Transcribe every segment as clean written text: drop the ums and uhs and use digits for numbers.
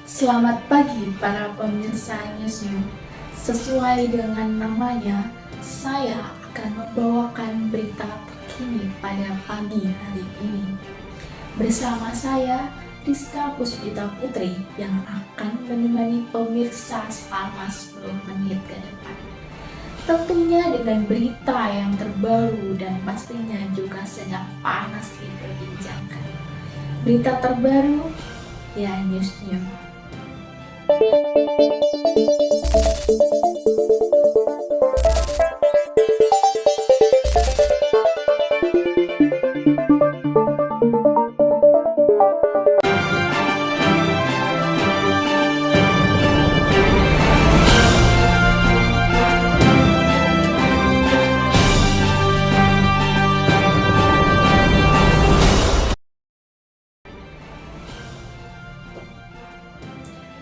Selamat pagi para pemirsa Newsroom. Sesuai dengan namanya, saya akan membawakan berita terkini pada pagi hari ini. Bersama saya, Rizka Puspita Putri yang akan menemani pemirsa selama 10 menit ke depan. Tentunya dengan berita yang terbaru dan pastinya juga sedang panas diperbincangkan. Berita terbaru, ya Newsroom.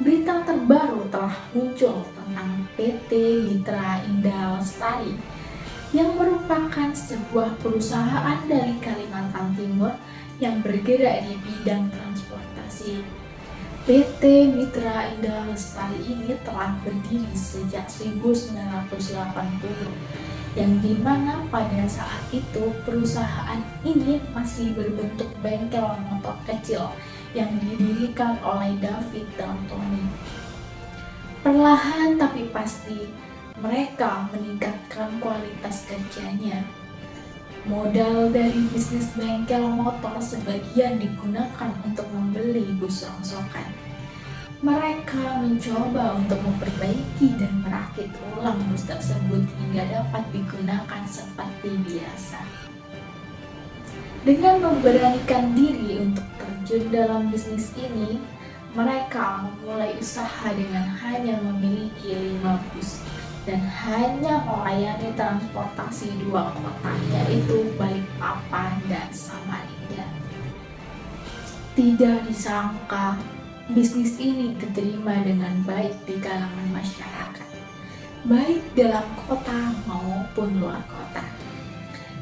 Berita terbaru telah muncul tentang PT Mitra Indah Lestari yang merupakan sebuah perusahaan dari Kalimantan Timur yang bergerak di bidang transportasi. PT Mitra Indah Lestari ini telah berdiri sejak 1980, yang dimana pada saat itu perusahaan ini masih berbentuk bengkel motor kecil yang didirikan oleh David dan Tony. Perlahan tapi pasti, mereka meningkatkan kualitas kerjanya. Modal dari bisnis bengkel motor sebagian digunakan untuk membeli bus rongsokan. Mereka mencoba untuk memperbaiki dan merakit ulang bus tersebut hingga dapat digunakan seperti biasa. Dengan memberanikan diri untuk terjun dalam bisnis ini, mereka memulai usaha dengan hanya memiliki 5 bus dan hanya melayani transportasi 2 kota, yaitu Balikpapan dan Samarinda. Tidak disangka, bisnis ini diterima dengan baik di kalangan masyarakat, baik dalam kota maupun luar kota.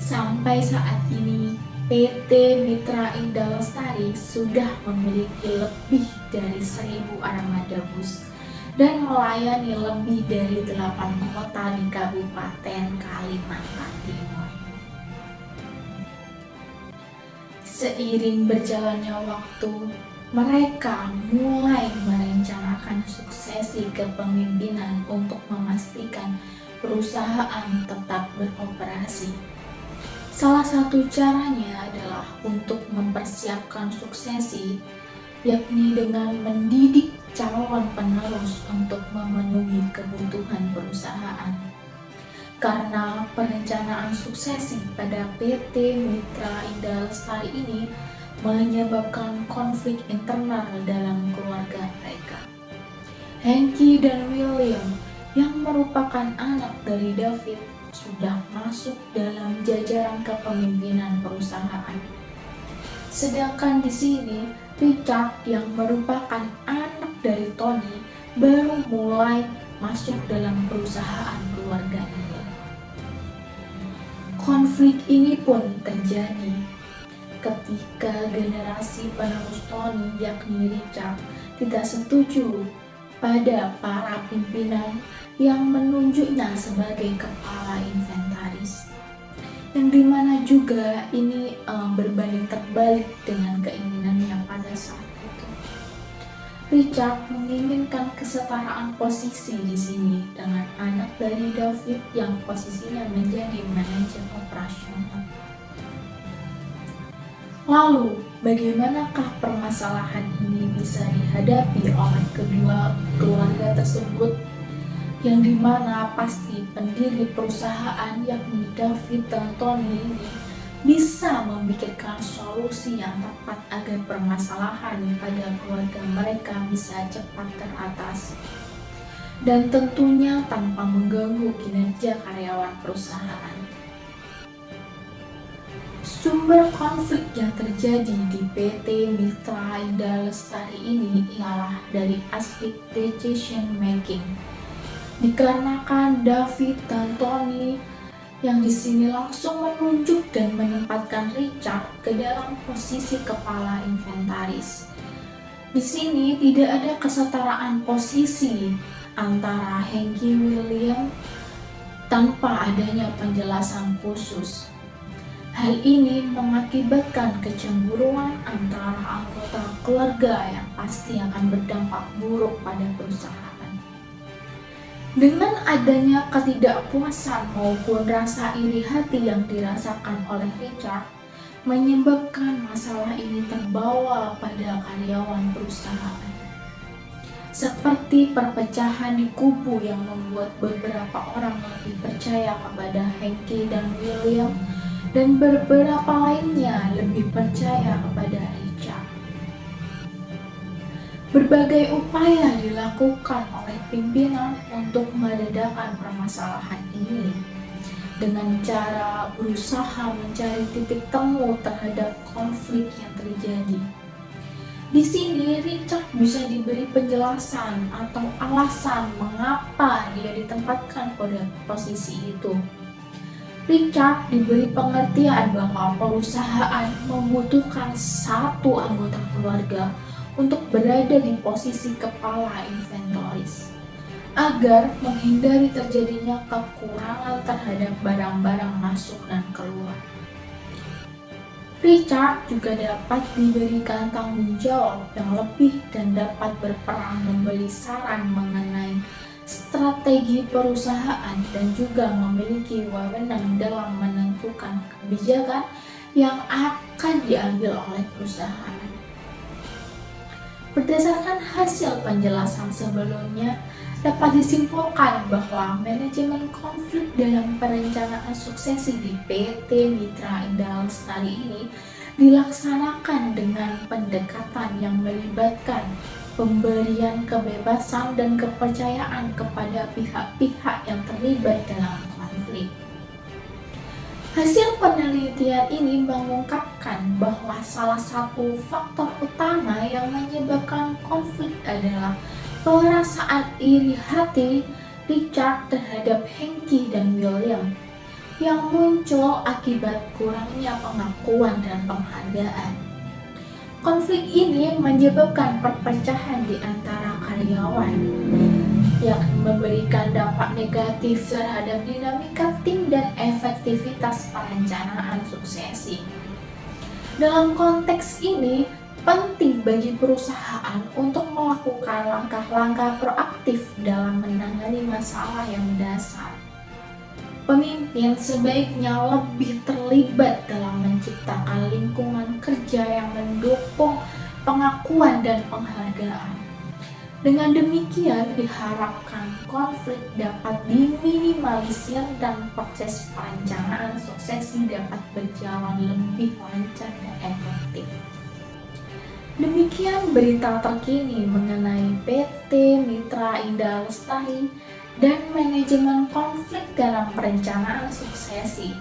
Sampai saat ini, PT Mitra Indah Lestari sudah memiliki lebih dari 1.000 armada bus dan melayani lebih dari 8 kota di Kabupaten Kalimantan Timur. Seiring berjalannya waktu, mereka mulai merencanakan suksesi kepemimpinan untuk memastikan perusahaan tetap beroperasi. Salah satu caranya adalah untuk mempersiapkan suksesi, yakni dengan mendidik calon penerus untuk memenuhi kebutuhan perusahaan. Karena perencanaan suksesi pada PT Mitra Indah Lestari ini menyebabkan konflik internal dalam keluarga mereka. Hengki dan William yang merupakan anak dari David sudah masuk dalam jajaran kepemimpinan perusahaan. Sedangkan di sini, Richard yang merupakan anak dari Tony baru mulai masuk dalam perusahaan keluarga ini. Konflik ini pun terjadi ketika generasi penerus Tony yakni Richard tidak setuju pada para pimpinan yang menunjuknya sebagai kepala inventaris, yang dimana juga ini berbanding terbalik dengan keinginannya pada saat itu. Richard menginginkan kesetaraan posisi di sini dengan anak dari David yang posisinya menjadi manajer operasional. Lalu, bagaimanakah permasalahan ini bisa dihadapi oleh kedua keluarga tersebut, yang dimana pasti pendiri perusahaan yakni David dan Tony ini bisa memikirkan solusi yang tepat agar permasalahan pada keluarga mereka bisa cepat teratas dan tentunya tanpa mengganggu kinerja karyawan perusahaan. Sumber konflik yang terjadi di PT Mitra Indah Lestari ini ialah dari aspek decision making. Dikarenakan David dan Tony yang di sini langsung menunjuk dan menempatkan Richard ke dalam posisi kepala inventaris. Di sini tidak ada kesetaraan posisi antara Hanky William tanpa adanya penjelasan khusus. Hal ini mengakibatkan kecemburuan antara anggota keluarga yang pasti akan berdampak buruk pada perusahaan. Dengan adanya ketidakpuasan maupun rasa iri hati yang dirasakan oleh Richard, menyebabkan masalah ini terbawa pada karyawan perusahaan. Seperti perpecahan di kubu yang membuat beberapa orang lebih percaya kepada Hanky dan William, dan beberapa lainnya lebih percaya kepada Richard. Berbagai upaya dilakukan oleh pimpinan untuk meredakan permasalahan ini dengan cara berusaha mencari titik temu terhadap konflik yang terjadi. Di sini Richard bisa diberi penjelasan atau alasan mengapa dia ditempatkan pada posisi itu. Richard diberi pengertian bahwa perusahaan membutuhkan satu anggota keluarga untuk berada di posisi kepala inventoris agar menghindari terjadinya kekurangan terhadap barang-barang masuk dan keluar. Richard juga dapat diberikan tanggung jawab yang lebih dan dapat berperan memberi saran mengenai strategi perusahaan dan juga memiliki wewenang dalam menentukan kebijakan yang akan diambil oleh perusahaan. Berdasarkan hasil penjelasan sebelumnya, dapat disimpulkan bahwa manajemen konflik dalam perencanaan suksesi di PT Mitra Indah Lestari ini dilaksanakan dengan pendekatan yang melibatkan pemberian kebebasan dan kepercayaan kepada pihak-pihak yang terlibat dalam konflik. Hasil penelitian ini mengungkapkan bahwa salah satu faktor utama yang menyebabkan konflik adalah perasaan iri hati Richard terhadap Hanky dan William yang muncul akibat kurangnya pengakuan dan penghargaan. Konflik ini menyebabkan perpecahan di antara karyawan yang memberikan dampak negatif terhadap dinamika tim dan efektivitas perencanaan suksesi. Dalam konteks ini, penting bagi perusahaan untuk melakukan langkah-langkah proaktif dalam menangani masalah yang mendasar. Pemimpin sebaiknya lebih terlibat dalam menciptakan lingkungan kerja yang mendukung pengakuan dan penghargaan. Dengan demikian diharapkan konflik dapat diminimalisir dan proses perencanaan suksesi dapat berjalan lebih lancar dan efektif. Demikian berita terkini mengenai PT Mitra Indah Lestari dan manajemen konflik dalam perencanaan suksesi.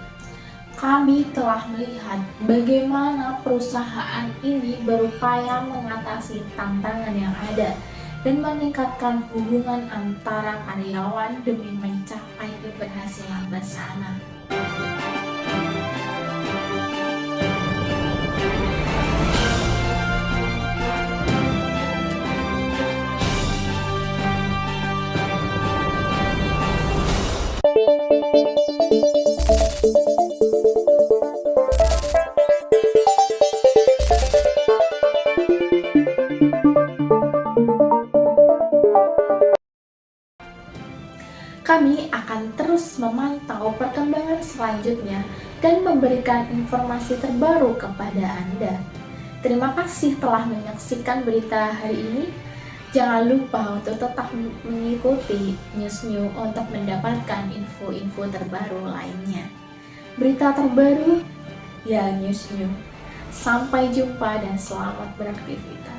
Kami telah melihat bagaimana perusahaan ini berupaya mengatasi tantangan yang ada dan meningkatkan hubungan antara karyawan demi mencapai keberhasilan bersama. Kami akan terus memantau perkembangan selanjutnya dan memberikan informasi terbaru kepada Anda. Terima kasih telah menyaksikan berita hari ini. Jangan lupa untuk tetap mengikuti News New untuk mendapatkan info-info terbaru lainnya. Berita terbaru, ya News New. Sampai jumpa dan selamat beraktivitas.